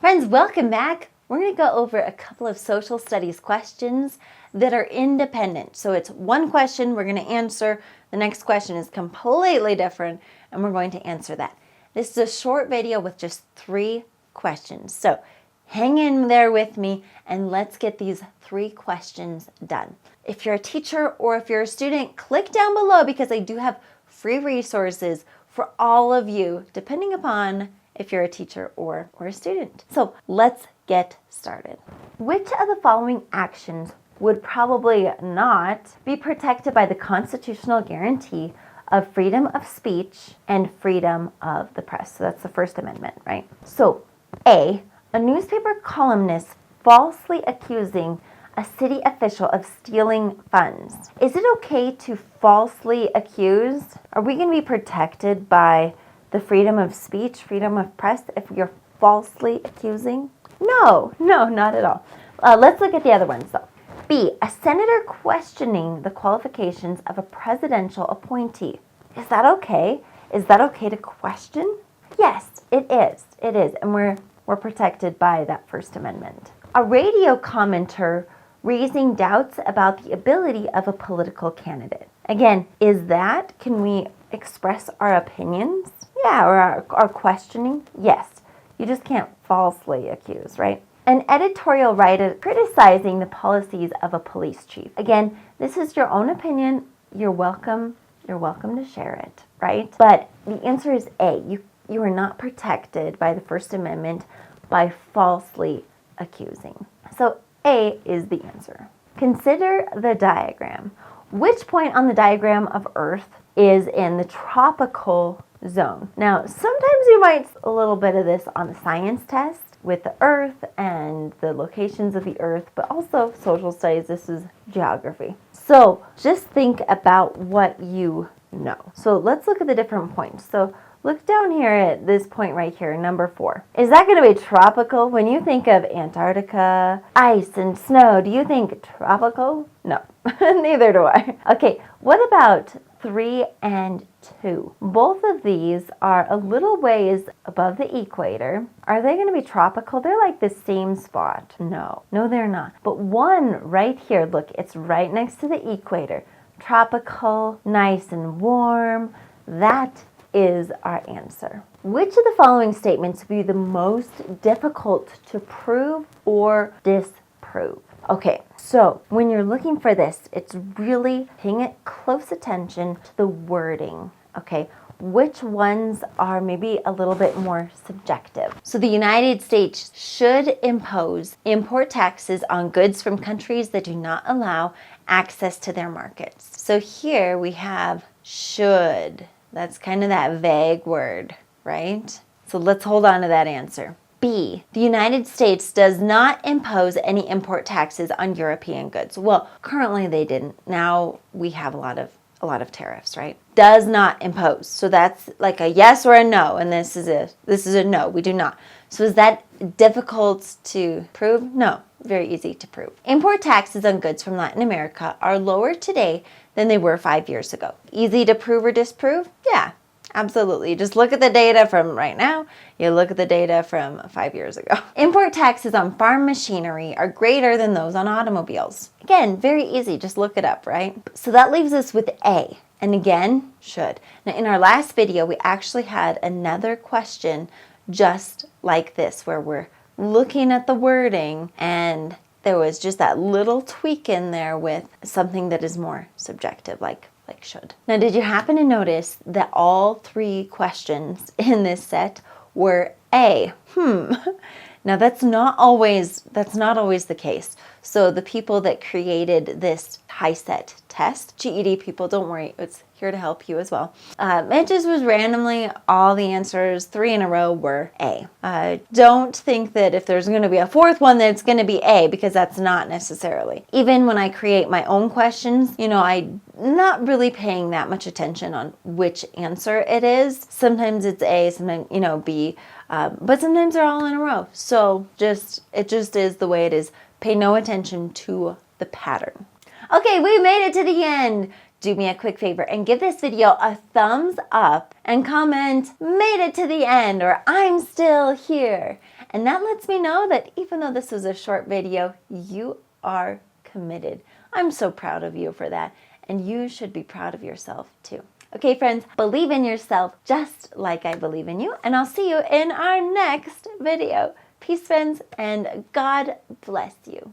Friends, welcome back. We're going to go over a couple of social studies questions that are independent. So it's one question we're going to answer. The next question is completely different, and we're going to answer that. This is a short video with just 3 questions. So hang in there with me and let's get these 3 questions done. If you're a teacher or if you're a student, click down below because I do have free resources for all of you, depending upon if you're a teacher or a student. So let's get started. Which of the following actions would probably not be protected by the constitutional guarantee of freedom of speech and freedom of the press? So that's the First Amendment, right? So A, a newspaper columnist falsely accusing a city official of stealing funds. Is it okay to falsely accuse? Are we going to be protected by the freedom of speech, freedom of press, if you're falsely accusing? No, not at all. Let's look at the other ones though. B, a senator questioning the qualifications of a presidential appointee. Is that okay? Is that okay to question? Yes, it is. It is. And we're protected by that First Amendment. A radio commenter raising doubts about the ability of a political candidate. Again, can we express our opinions? Yeah, or our questioning? Yes. You just can't falsely accuse, right? An editorial writer criticizing the policies of a police chief. Again, this is your own opinion. You're welcome to share it, right? But the answer is A. You are not protected by the First Amendment by falsely accusing. So A is the answer. Consider the diagram. Which point on the diagram of Earth is in the tropical zone? Now, sometimes you might see a little bit of this on the science test with the Earth and the locations of the Earth, but also social studies. This is geography. So just think about what you know. So let's look at the different points. So look down here at this point right here, number 4. Is that going to be tropical? When you think of Antarctica, ice and snow, do you think tropical? No, neither do I. Okay, what about 3 and 2? Both of these are a little ways above the equator. Are they going to be tropical? They're like the same spot. No, they're not. But one right here, look, it's right next to the equator. Tropical, nice and warm. That is our answer. Which of the following statements would be the most difficult to prove or disprove? Okay, so when you're looking for this, it's really paying close attention to the wording, okay? Which ones are maybe a little bit more subjective? So the United States should impose import taxes on goods from countries that do not allow access to their markets. So here we have should. That's kind of that vague word, right? So let's hold on to that answer. B, the United States does not impose any import taxes on European goods. Well, currently they didn't. Now we have a lot of tariffs, right? Does not impose. So that's like a yes or a no, and this is a no. We do not. So is that difficult to prove? No, very easy to prove. Import taxes on goods from Latin America are lower today than they were 5 years ago. Easy to prove or disprove? Yeah. Absolutely. Just look at the data from right now. You look at the data from 5 years ago. Import taxes on farm machinery are greater than those on automobiles. Again, very easy. Just look it up, right? So that leaves us with A. And again, should. Now, in our last video, we actually had another question just like this, where we're looking at the wording and there was just that little tweak in there with something that is more subjective, like should. Now, did you happen to notice that all 3 questions in this set were A? Now that's not always the case. So the people that created this HiSET test, GED people, don't worry, it's here to help you as well. It just was randomly, all the answers, 3 in a row were A. Don't think that if there's going to be a 4th one that it's going to be A, because that's not necessarily. Even when I create my own questions, I'm not really paying that much attention on which answer it is. Sometimes it's A, sometimes, B, but sometimes they're all in a row. So it just is the way it is. Pay no attention to the pattern. Okay, we made it to the end. Do me a quick favor and give this video a thumbs up and comment, made it to the end, or I'm still here. And that lets me know that even though this was a short video, you are committed. I'm so proud of you for that. And you should be proud of yourself too. Okay, friends, believe in yourself just like I believe in you. And I'll see you in our next video. Peace, friends, and God bless you.